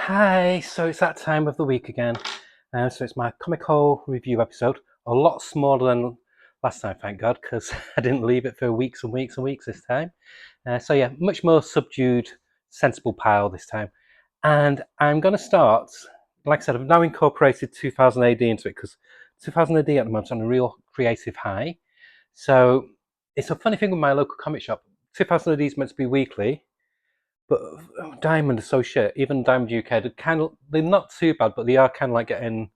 Hi, so it's that time of the week again. So it's my Comic Haul review episode. A lot smaller than last time, thank God, because I didn't leave it for weeks and weeks and weeks this time. So yeah, much more subdued, sensible pile this time. And I'm going to start, like I said, I've now incorporated 2000 AD into it because 2000 AD at the moment is on a real creative high. So it's a funny thing with my local comic shop. 2000 AD is meant to be weekly, but Diamond is so shit. Even Diamond UK, they're not too bad, but they are kind of like getting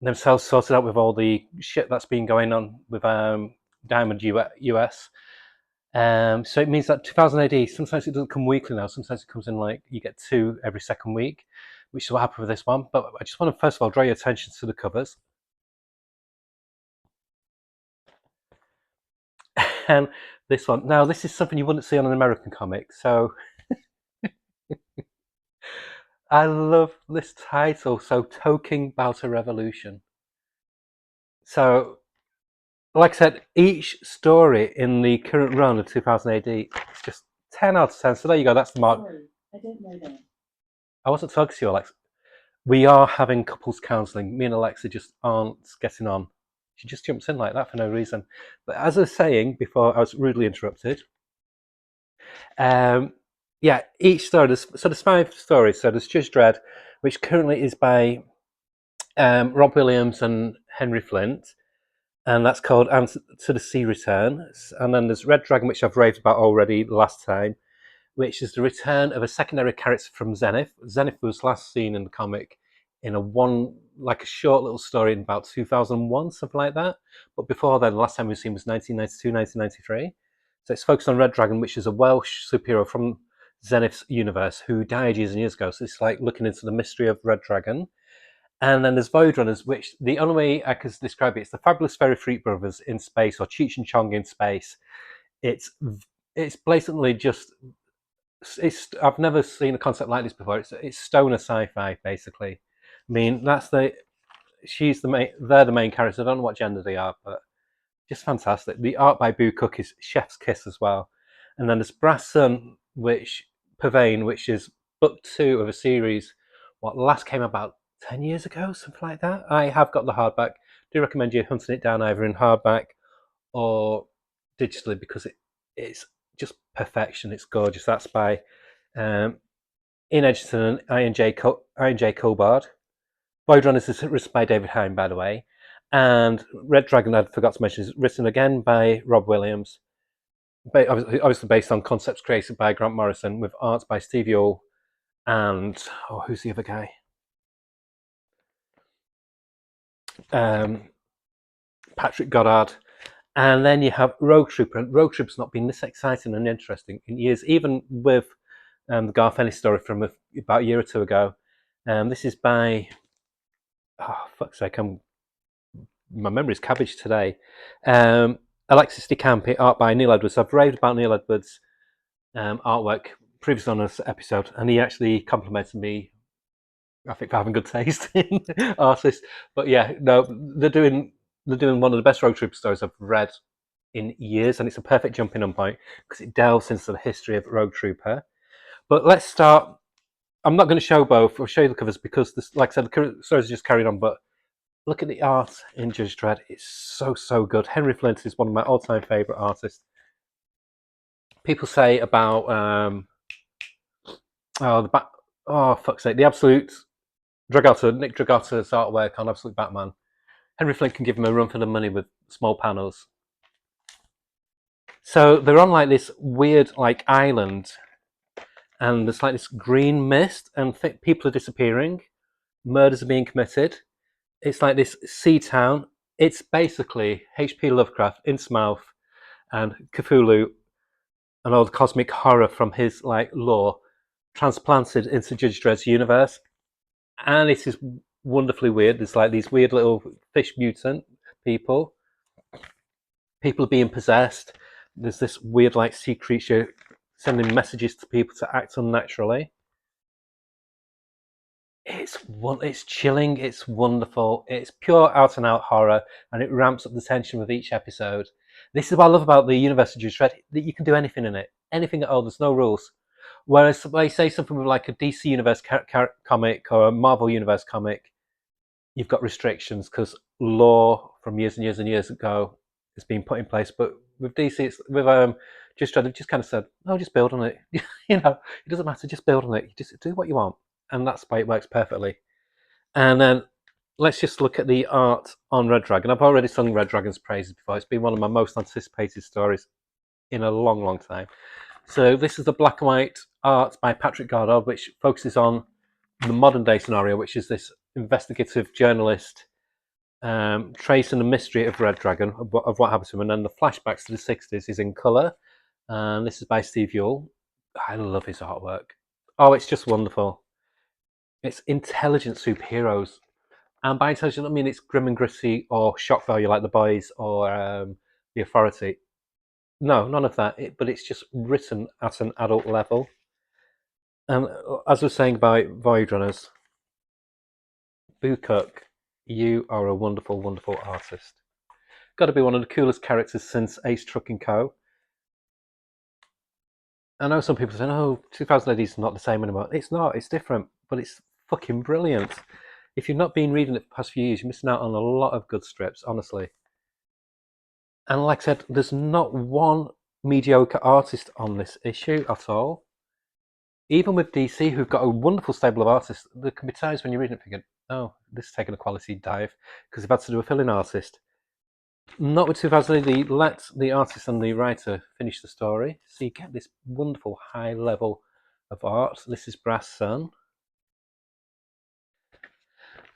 themselves sorted out with all the shit that's been going on with Diamond US. So it means that 2000 AD, sometimes it doesn't come weekly now. Sometimes it comes in like you get two every second week, which is what happened with this one. But I just want to first of all draw your attention to the covers. And this one. Now, this is something you wouldn't see on an American comic. So I love this title. So, Talking About a Revolution. So, like I said, each story in the current run of 2000 AD is just 10 out of 10. So there you go. That's the mark. Sorry, I don't know that. I wasn't talking to you, Alexa. We are having couples counselling. Me and Alexa just aren't getting on. She just jumps in like that for no reason. But as I was saying before, I was rudely interrupted. Yeah, each story. There's 5 stories. So there's Judge Dredd, which currently is by Rob Williams and Henry Flint. And that's called Answer to the Sea Returns. And then there's Red Dragon, which I've raved about already last time, which is the return of a secondary character from Zenith. Zenith was last seen in the comic in a short little story in about 2001, something like that. But before then, the last time we've seen was 1992, 1993. So it's focused on Red Dragon, which is a Welsh superhero from Zenith's universe who died years and years ago. So it's like looking into the mystery of Red Dragon. And then there's Void Runners, which the only way I can describe it's the Fabulous Fairy Freak Brothers in space, or Cheech and Chong in space. It's blatantly just I've never seen a concept like this before. It's stoner sci-fi basically. I mean they're the main characters. I don't know what gender they are, but just fantastic. The art by Boo Cook is chef's kiss as well. And then there's Brass Sun, which Purvane, which is book 2 of a series. What last came about 10 years ago, something like that. I have got the hardback. Do recommend you hunting it down either in hardback or digitally because it's just perfection. It's gorgeous. That's by Ian Edgerton and Iron J. Colbard. Void Runners is written by David Hine, by the way. And Red Dragon, I forgot to mention, is written again by Rob Williams. Obviously based on concepts created by Grant Morrison with art by Steve Yule and who's the other guy? Patrick Goddard. And then you have Rogue Trooper. And Rogue Trooper's not been this exciting and interesting in years, even with the Garth Ennis story from about a year or two ago. This is by, fuck's sake, my memory's cabbage today. Alexis de Campi, art by Neil Edwards. I've raved about Neil Edwards' artwork previously on this episode, and he actually complimented me, I think, for having good taste in artists. But yeah, no, they're doing one of the best Rogue Trooper stories I've read in years, and it's a perfect jumping on point because it delves into the history of Rogue Trooper. But let's start. I'm not going to show both. I'll show you the covers because, like I said, the current stories are just carried on. But look at the art in Judge Dredd. It's so good. Henry Flint is one of my all-time favourite artists. People say about fuck's sake, the Absolute Dragotta, Nick Dragotta's artwork on Absolute Batman. Henry Flint can give him a run for the money with small panels. So they're on like this weird like island, and there's like this green mist, and people are disappearing. Murders are being committed. It's like this sea town. It's basically H.P. Lovecraft, Innsmouth, and Cthulhu, and all the cosmic horror from his like lore transplanted into Judge Dredd's universe. And it is wonderfully weird. There's like these weird little fish mutant people. People are being possessed. There's this weird like sea creature sending messages to people to act unnaturally. It's chilling, it's wonderful, it's pure out and out horror, and it ramps up the tension with each episode. This is what I love about the universe of Judge Dredd, that you can do anything in it, anything at all. There's no rules. Whereas they say something with like a DC Universe comic or a Marvel Universe comic, you've got restrictions because law from years and years and years ago has been put in place. But with DC, it's with just kind of said, "No, just build on it." You know, it doesn't matter. Just build on it. You just do what you want, and that's why it works perfectly. And then let's just look at the art on Red Dragon. I've already sung Red Dragon's praises before. It's been one of my most anticipated stories in a long, long time. So this is the black and white art by Patrick Goddard, which focuses on the modern day scenario, which is this investigative journalist tracing the mystery of Red Dragon, of what happened to him, and then the flashbacks to the 60s is in colour. And this is by Steve Yule. I love his artwork. Oh, it's just wonderful. It's intelligent superheroes. And by intelligent, I mean it's grim and gritty or shock value like The Boys or The Authority. No, none of that. But it's just written at an adult level. And as I was saying about Void Runners, Boo Cook, you are a wonderful, wonderful artist. Got to be one of the coolest characters since Ace Truck and Co. I know some people say, "Oh, 2000 AD is not the same anymore." It's not. It's different, but it's fucking brilliant. If you've not been reading it the past few years, you're missing out on a lot of good strips, honestly. And like I said, there's not one mediocre artist on this issue at all. Even with DC, who've got a wonderful stable of artists, there can be times when you're reading it thinking, "Oh, this is taking a quality dive," because they've had to do a fill-in artist. Not with 2000 AD. Let the artist and the writer finish the story, so you get this wonderful high level of art. This is Brass Sun.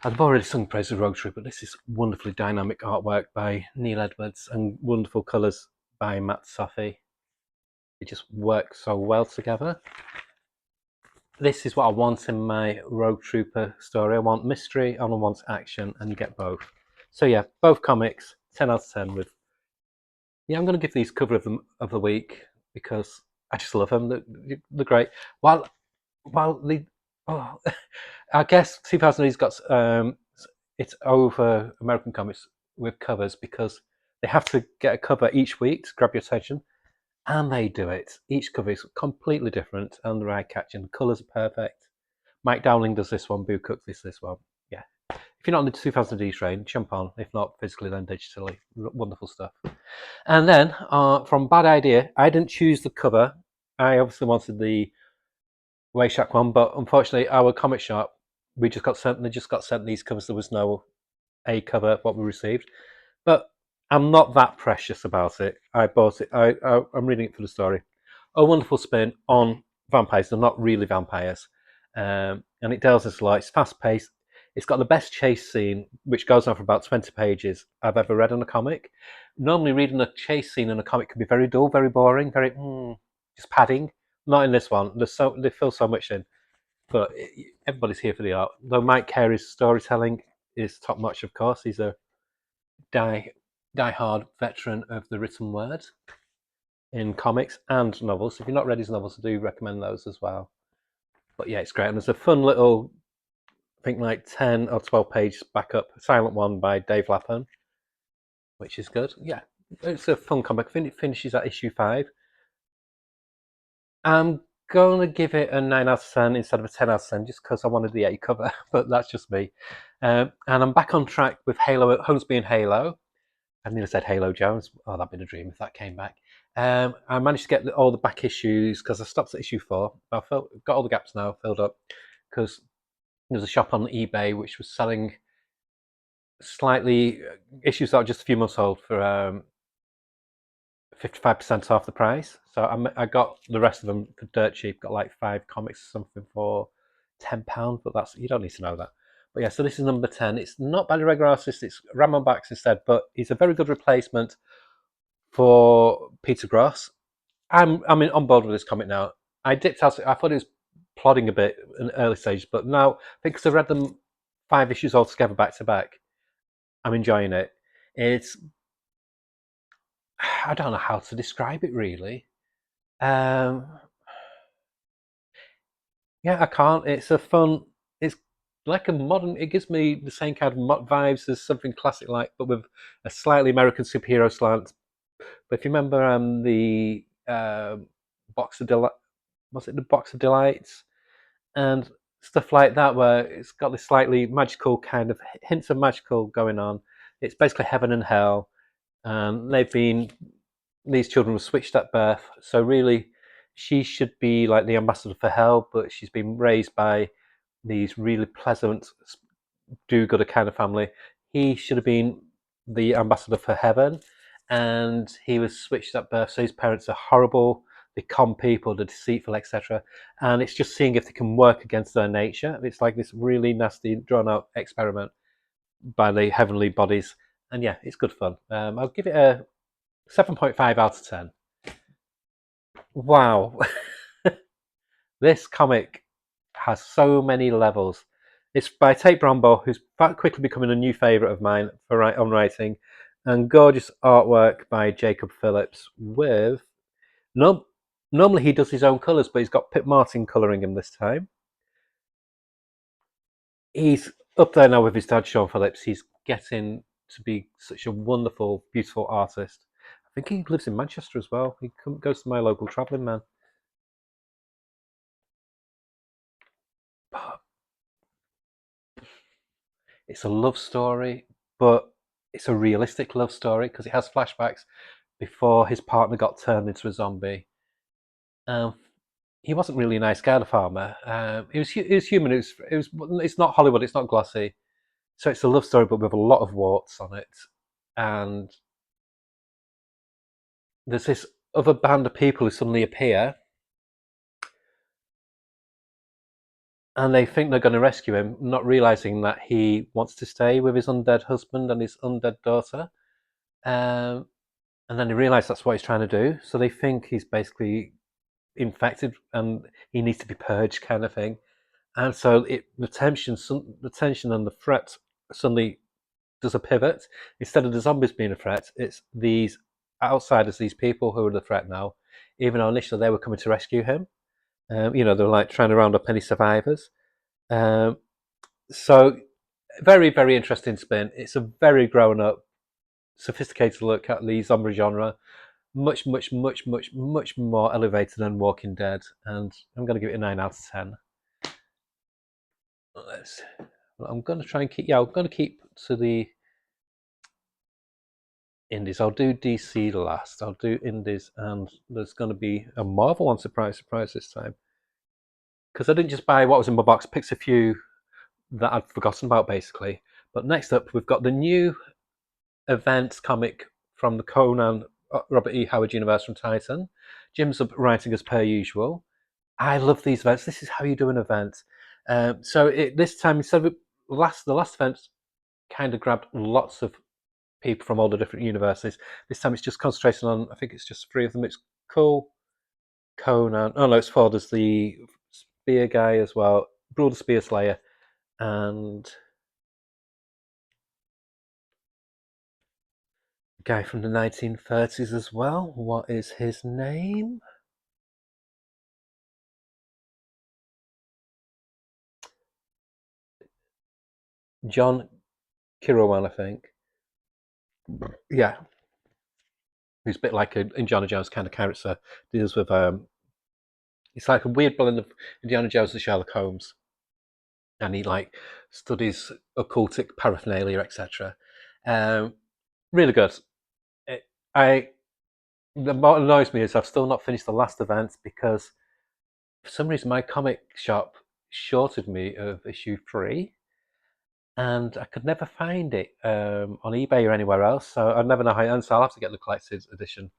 I've already sung praise of Rogue Trooper, but this is wonderfully dynamic artwork by Neil Edwards and wonderful colours by Matt Safi. They just work so well together. This is what I want in my Rogue Trooper story. I want mystery and I want action, and you get both. So yeah, both comics, 10 out of 10 with. Yeah, I'm going to give these cover of the week because I just love them. They're great. While the I guess 2000's got it's over American comics with covers because they have to get a cover each week to grab your attention, and they do it. Each cover is completely different and they're eye-catching. Colours are perfect. Mike Dowling does this one. Boo Cook does this one. Yeah. If you're not on the 2000 D train, jump on. If not physically, then digitally. Wonderful stuff. And then from Bad Idea, I didn't choose the cover. I obviously wanted the Wayshak one, but unfortunately, our comic shop they just got sent these covers. There was no A cover what we received, but I'm not that precious about it. I bought it. I'm reading it for the story. A wonderful spin on vampires. They're not really vampires, and it tells us a lot. It's fast paced. It's got the best chase scene, which goes on for about 20 pages I've ever read in a comic. Normally, reading a chase scene in a comic can be very dull, very boring, very just padding. Not in this one. They fill so much in, but everybody's here for the art. Though Mike Carey's storytelling is top notch, of course. He's a die-hard veteran of the written word in comics and novels. If you've not read his novels, I do recommend those as well. But yeah, it's great. And there's a fun little, I think like 10 or 12 page backup silent one by Dave Lapham, which is good. Yeah, it's a fun comic. It finishes at issue 5. I'm going to give it a 9 out of 10 instead of a 10 out of 10 just because I wanted the A cover, but that's just me. And I'm back on track with Halo, Holmesby and Halo. I nearly said Halo Jones. Oh, that'd been a dream if that came back. I managed to get all the back issues because I stopped at issue 4. I've got all the gaps now filled up because there was a shop on eBay which was selling slightly issues that are just a few months old for 55% off the price. So I got the rest of them for dirt cheap. Got like 5 comics or something for £10, but that's you don't need to know that. But yeah, so this is number 10. It's not by the regular artist. It's Ramon Bax instead, but he's a very good replacement for Peter Gross. I'm on board with this comic now. I dipped out. I thought it was plodding a bit in the early stages, but now because I've read them 5 issues all together back to back, I'm enjoying it. It's I don't know how to describe it really. Yeah, I can't. It's a fun. It's like a modern. It gives me the same kind of vibes as something classic like, but with a slightly American superhero slant. But if you remember the was it the Box of Delights and stuff like that, where it's got this slightly magical kind of hints of magical going on. It's basically heaven and hell, and these children were switched at birth. So really, she should be like the ambassador for hell, but she's been raised by these really pleasant, do-gooder kind of family. He should have been the ambassador for heaven, and he was switched at birth. So his parents are horrible, they con people, they're deceitful, etc. And it's just seeing if they can work against their nature. It's like this really nasty, drawn-out experiment by the heavenly bodies. And yeah, it's good fun. I'll give it a 7.5 out of 10. Wow. This comic has so many levels. It's by Tate Brombaugh, who's quickly becoming a new favourite of mine for on writing, and gorgeous artwork by Jacob Phillips with no. Normally he does his own colours, but he's got Pip Martin colouring him this time. He's up there now with his dad, Sean Phillips. He's getting to be such a wonderful, beautiful artist. I think he lives in Manchester as well. He goes to my local travelling man. But it's a love story, but it's a realistic love story because it has flashbacks before his partner got turned into a zombie. Um, he wasn't really a nice guy, the farmer. It was human. It's not Hollywood. It's not glossy. So it's a love story, but with a lot of warts on it. And there's this other band of people who suddenly appear, and they think they're going to rescue him, not realizing that he wants to stay with his undead husband and his undead daughter. Um, and then they realize that's what he's trying to do. So they think he's basically infected and he needs to be purged, kind of thing. And so the tension and the threat suddenly does a pivot. Instead of the zombies being a threat, it's these outsiders, these people who are the threat now. Even though initially they were coming to rescue him, they're like trying to round up any survivors. So very, very interesting spin. It's a very grown up, sophisticated look at the zombie genre. Much, much, much, much, much more elevated than Walking Dead, and I'm going to give it a 9 out of 10. I'm going to try and keep. Yeah, I'm going to keep to the indies. I'll do DC last. I'll do indies, and there's going to be a Marvel one. Surprise, surprise this time. Because I didn't just buy what was in my box. Picked a few that I'd forgotten about, basically. But next up, we've got the new events comic from the Conan Robert E. Howard universe from Titan. Jim's up writing as per usual. I love these events. This is how you do an event. This time, instead of the last event kind of grabbed lots of people from all the different universes. This time it's just concentrating on, I think it's just 3 of them. It's Cole, Conan. Oh no, it's 4. There's the Spear guy as well, Broad Spear Slayer, and guy from the 1930s as well. What is his name? John Kirawan, I think. Yeah, who's a bit like a Indiana Jones kind of character. Deals with it's like a weird blend of Indiana Jones and Sherlock Holmes, and he like studies occultic paraphernalia, etc. Really good. It, I What annoys me is I've still not finished the last event because for some reason my comic shop shorted me of issue 3, and I could never find it on eBay or anywhere else. So I never know how. And so I'll have to get the collector's edition.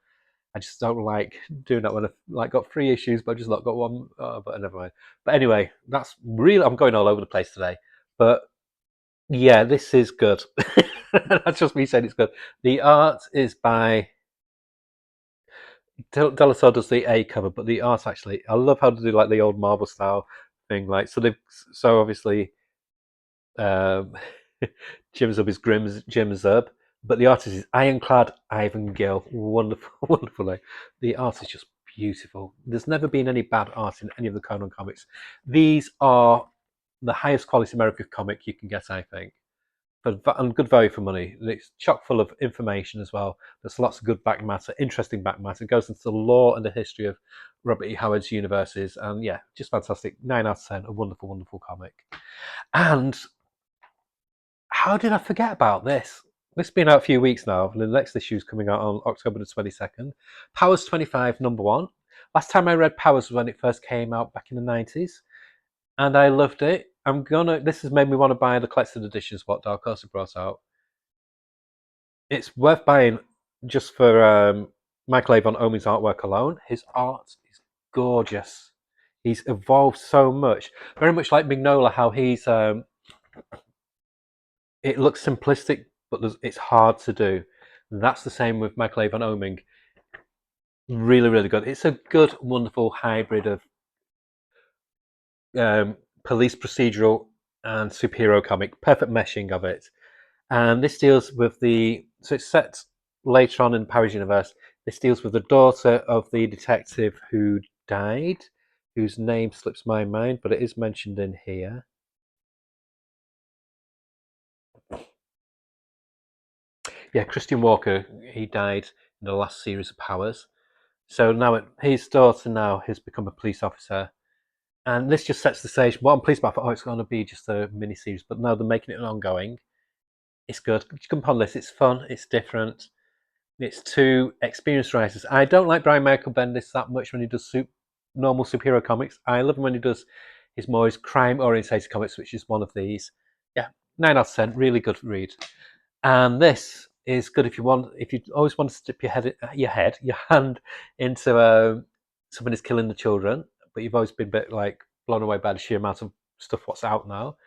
I just don't like doing that when I've like got 3 issues, but I've just not got one. Oh, but never mind. But anyway, that's really. I'm going all over the place today. But yeah, this is good. That's just me saying it's good. The art is by Delator does the A cover, but the art actually, I love how to do like the old Marvel style thing. Like so obviously um, Jim Zub is Jim Zub, but the artist is Ironclad Ivan Gill. Wonderful, wonderful name. The art is just beautiful. There's never been any bad art in any of the Conan comics. These are the highest quality American comic you can get, I think, and good value for money. It's chock full of information as well. There's lots of good back matter, interesting back matter. It goes into the lore and the history of Robert E. Howard's universes, and yeah, just fantastic. 9 out of 10. A wonderful, wonderful comic. And how did I forget about this? This has been out a few weeks now. The next issue is coming out on October the 22nd. Powers 25, number 1. Last time I read Powers was when it first came out back in the 90s, and I loved it. This has made me want to buy the collected editions what Dark Horse brought out. It's worth buying just for Michael Avon Oeming's artwork alone. His art is gorgeous. He's evolved so much. Very much like Mignola, how he's... it looks simplistic, but it's hard to do. And that's the same with Michael Avon Oeming. Really, really good. It's a good, wonderful hybrid of police procedural and superhero comic. Perfect meshing of it. And this deals with so it's set later on in the Powers universe. This deals with the daughter of the detective who died, whose name slips my mind, but it is mentioned in here. Yeah, Christian Walker, he died in the last series of Powers. So now his daughter now has become a police officer. And this just sets the stage. What I'm pleased about, I thought, it's going to be just a mini-series, but now they're making it an ongoing. It's good. Jump on this. It's fun. It's different. It's two experienced writers. I don't like Brian Michael Bendis that much when he does normal superhero comics. I love him when he does his crime-orientated comics, which is one of these. Yeah, 9 out of 10. Really good read. And this is good if you always want to dip your hand into something that's killing the children, but you've always been a bit like blown away by the sheer amount of stuff what's out now.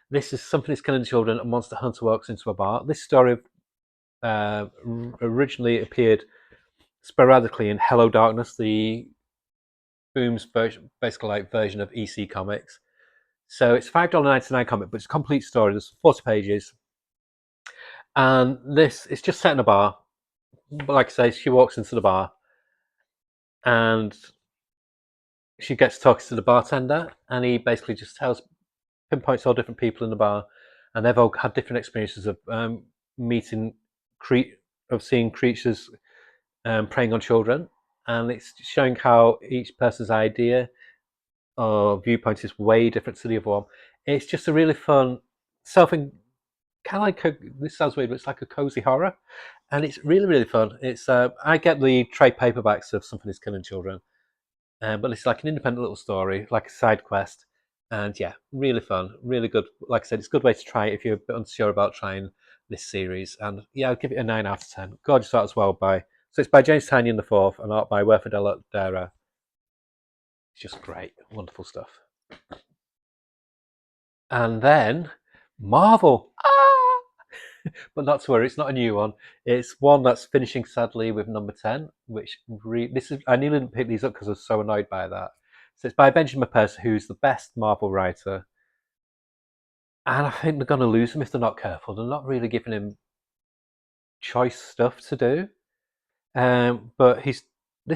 This is Something That's Killing the Children, a monster hunter walks into a bar. This story originally appeared sporadically in Hello Darkness, the Boom's version, basically like version of EC Comics. So it's $5.99 comic, but it's a complete story. There's 40 pages. And it's just set in a bar. But like I say, she walks into the bar and she gets talking to the bartender, and he basically just pinpoints all different people in the bar, and they've all had different experiences of seeing creatures preying on children, and it's showing how each person's idea or viewpoint is way different to the other one. It's just a really fun, kind of like this sounds weird, but it's like a cozy horror, and it's really, really fun. It's I get the trade paperbacks of Something Is Killing Children, but it's like an independent little story, like a side quest, and yeah, really fun, really good. Like I said, it's a good way to try it if you're a bit unsure about trying this series, and yeah, I'll give it a 9 out of 10. Gorgeous art as well so it's by James Tynion the Fourth and art by Werfer Della Dera. It's just great, wonderful stuff. And then Marvel. But not to worry, it's not a new one. It's one that's finishing sadly with number 10, which I nearly didn't pick these up because I was so annoyed by that. So it's by Benjamin Percy, who's the best Marvel writer. And I think they're going to lose him if they're not careful. They're not really giving him choice stuff to do. But this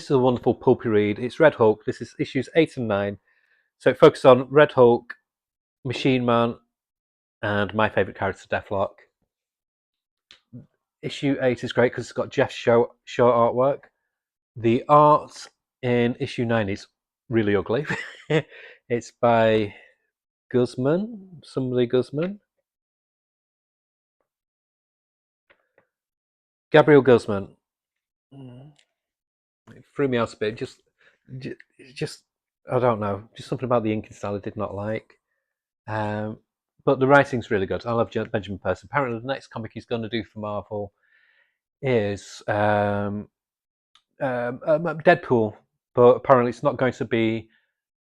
is a wonderful pulpy read. It's Red Hulk. This is issues 8 and 9. So it focuses on Red Hulk, Machine Man, and my favourite character, Deathlock. Issue 8 is great because it's got Jeff Shaw artwork. The art in issue 9 is really ugly. It's by Guzman, Gabriel Guzman. It threw me out a bit. Just I don't know. Just something about the inking style I did not like. But the writing's really good. I love Benjamin Percy. Apparently, the next comic he's going to do for Marvel is Deadpool, but apparently it's not going to be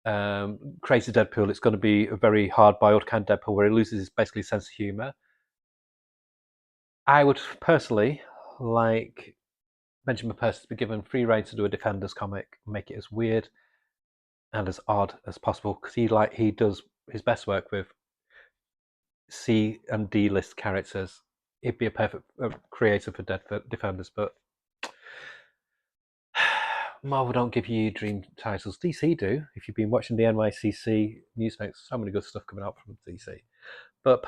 Crazy Deadpool. It's going to be a very hard-boiled kind of Deadpool where he loses his basically sense of humor. I would personally like Benjamin Percy to be given free rein to do a Defenders comic, make it as weird and as odd as possible, because he does his best work with C and D list characters. He'd be a perfect creator for Defenders, but Marvel don't give you dream titles. DC do. If you've been watching the NYCC news, so many good stuff coming out from DC. But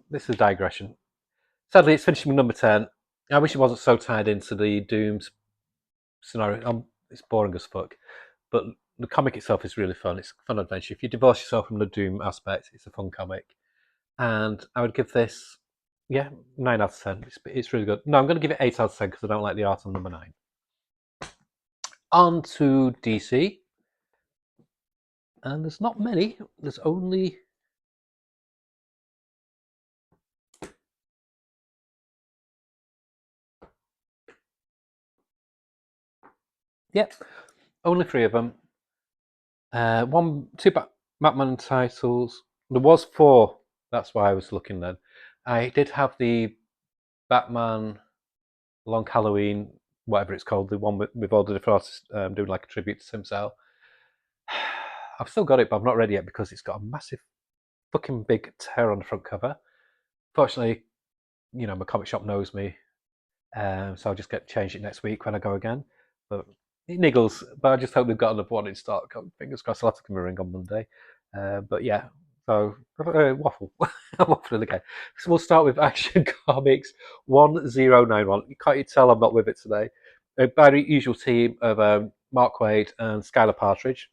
this is a digression. Sadly, it's finishing with number 10. I wish it wasn't so tied into the Dooms scenario. It's boring as fuck. But the comic itself is really fun. It's a fun adventure. If you divorce yourself from the Doom aspect, it's a fun comic. And I would give this, 9 out of 10. It's really good. No, I'm going to give it 8 out of 10 because I don't like the art on number 9. On to DC. And there's not many. There's only... Yep, only 3 of them. Two Batman titles. There was 4. That's why I was looking then. I did have the Batman Long Halloween, whatever it's called, the one with all the different artists doing like a tribute to himself. I've still got it, but I'm not ready yet because it's got a massive fucking big tear on the front cover. Fortunately, my comic shop knows me, so I'll just change it next week when I go again. But it niggles, but I just hope they've got another one in stock. Fingers crossed, I'll have to give them a ring on Monday. But yeah, so waffle. I'm waffling again. So we'll start with Action Comics 1091. You can't tell I'm not with it today. By the usual team of Mark Waid and Skylar Partridge.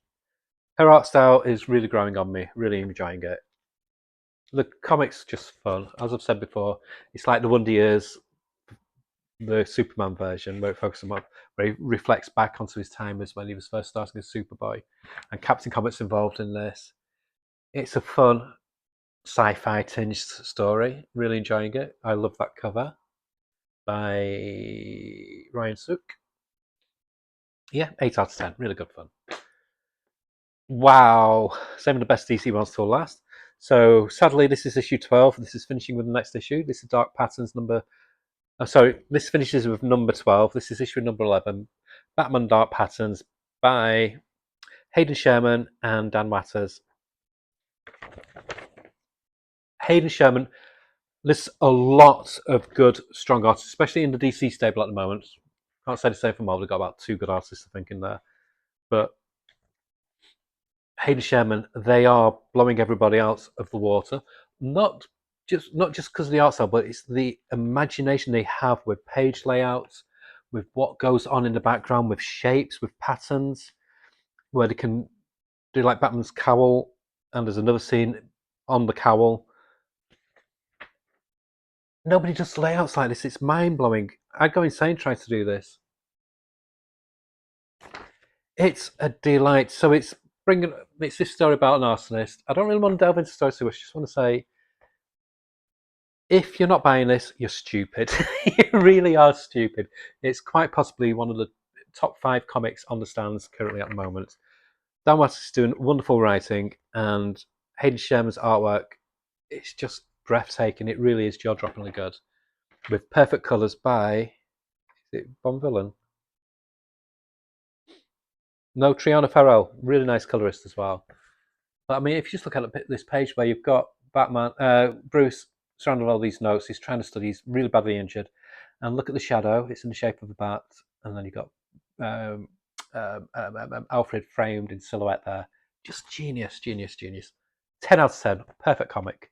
Her art style is really growing on me, really enjoying it. The comic's just fun. As I've said before, it's like the Wonder Years, the Superman version, where it focuses on where he reflects back onto his time as when he was first starting as Superboy. And Captain Comet's involved in this. It's a fun sci-fi tinged story. Really enjoying it. I love that cover by Ryan Sook. Yeah, 8 out of 10. Really good fun. Wow, saving the best DC ones till last. So sadly, this is issue 12. This is finishing with the next issue. This is Dark Patterns number... this finishes with number 12. This is issue number 11. Batman Dark Patterns by Hayden Sherman and Dan Watters. Hayden Sherman lists a lot of good, strong artists, especially in the DC stable at the moment. Can't say the same for Marvel. They've got about 2 good artists, I think, in there. But Hayden Sherman, they are blowing everybody else of the water. Not just because of the art style, but it's the imagination they have with page layouts, with what goes on in the background, with shapes, with patterns, where they can do like Batman's cowl, and there's another scene on the cowl. Nobody does layouts like this. It's mind-blowing. I'd go insane trying to do this. It's a delight. So it's this story about an arsonist. I don't really want to delve into stories too much. I just want to say, if you're not buying this, you're stupid. You really are stupid. It's quite possibly one of the top 5 comics on the stands currently at the moment. Dan Watters is doing wonderful writing, and Hayden Sherman's artwork, it's just breathtaking. It really is jaw-droppingly good. With perfect colours by, is it Von Villen? No, Triana Farrell, really nice colorist as well. But I mean, if you just look at this page where you've got Batman, Bruce surrounded with all these notes, he's trying to study, he's really badly injured, and look at the shadow, it's in the shape of a bat, and then you've got Alfred framed in silhouette there. Just genius, genius, genius. 10 out of 10, perfect comic.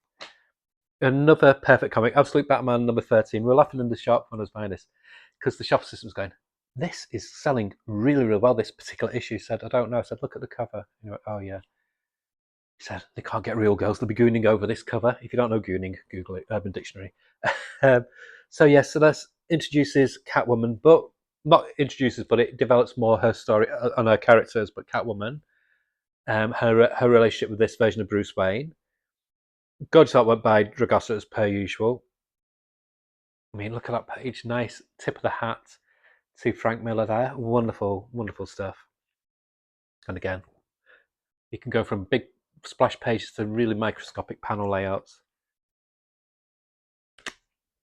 Another perfect comic, Absolute Batman number 13. We were laughing in the shop when I was buying this, because the shop assistant was going, this is selling really, really well, this particular issue. Said, I don't know. I said, look at the cover. And he went, oh yeah. He said, they can't get real girls. They'll be gooning over this cover. If you don't know gooning, Google it, Urban Dictionary. So this introduces Catwoman, but not introduces, but it develops more her story on her characters, but Catwoman, her relationship with this version of Bruce Wayne. Gorgeous artwork by Dragosta as per usual. I mean, look at that page. Nice tip of the hat to Frank Miller there. Wonderful, wonderful stuff. And again, you can go from big splash pages to really microscopic panel layouts.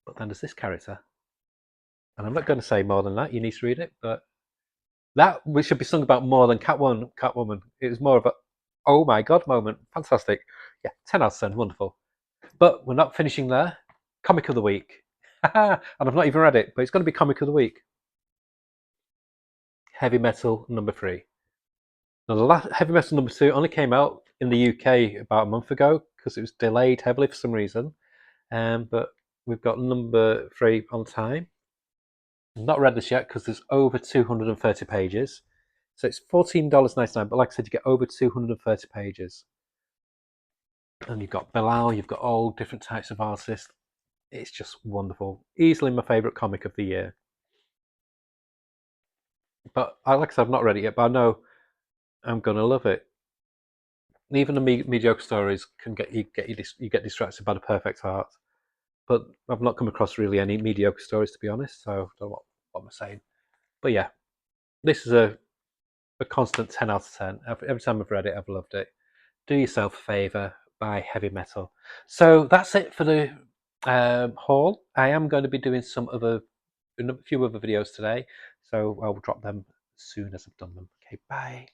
But then there's this character. And I'm not going to say more than that. You need to read it. But that we should be sung about more than Catwoman. It was more of a, oh my God moment. Fantastic. Yeah, 10 out of 10. Wonderful. But we're not finishing there. Comic of the week. And I've not even read it, but it's going to be Comic of the week. Heavy Metal number 3. Now, the last Heavy Metal number 2 only came out in the UK about a month ago because it was delayed heavily for some reason. But we've got number 3 on time. I've not read this yet because there's over 230 pages. So it's $14.99, but like I said, you get over 230 pages. And you've got Bilal, you've got all different types of artists. It's just wonderful. Easily my favourite comic of the year. But like I said, I've not read it yet, but I know I'm gonna love it. Even the mediocre stories can you get distracted by the perfect art. But I've not come across really any mediocre stories, to be honest. So I don't know what I'm saying. But yeah, this is a constant 10 out of 10. Every time I've read it, I've loved it. Do Yourself a Favour by Heavy Metal. So that's it for the haul. I am going to be doing a few other videos today, so I'll drop them as soon as I've done them. Okay, bye.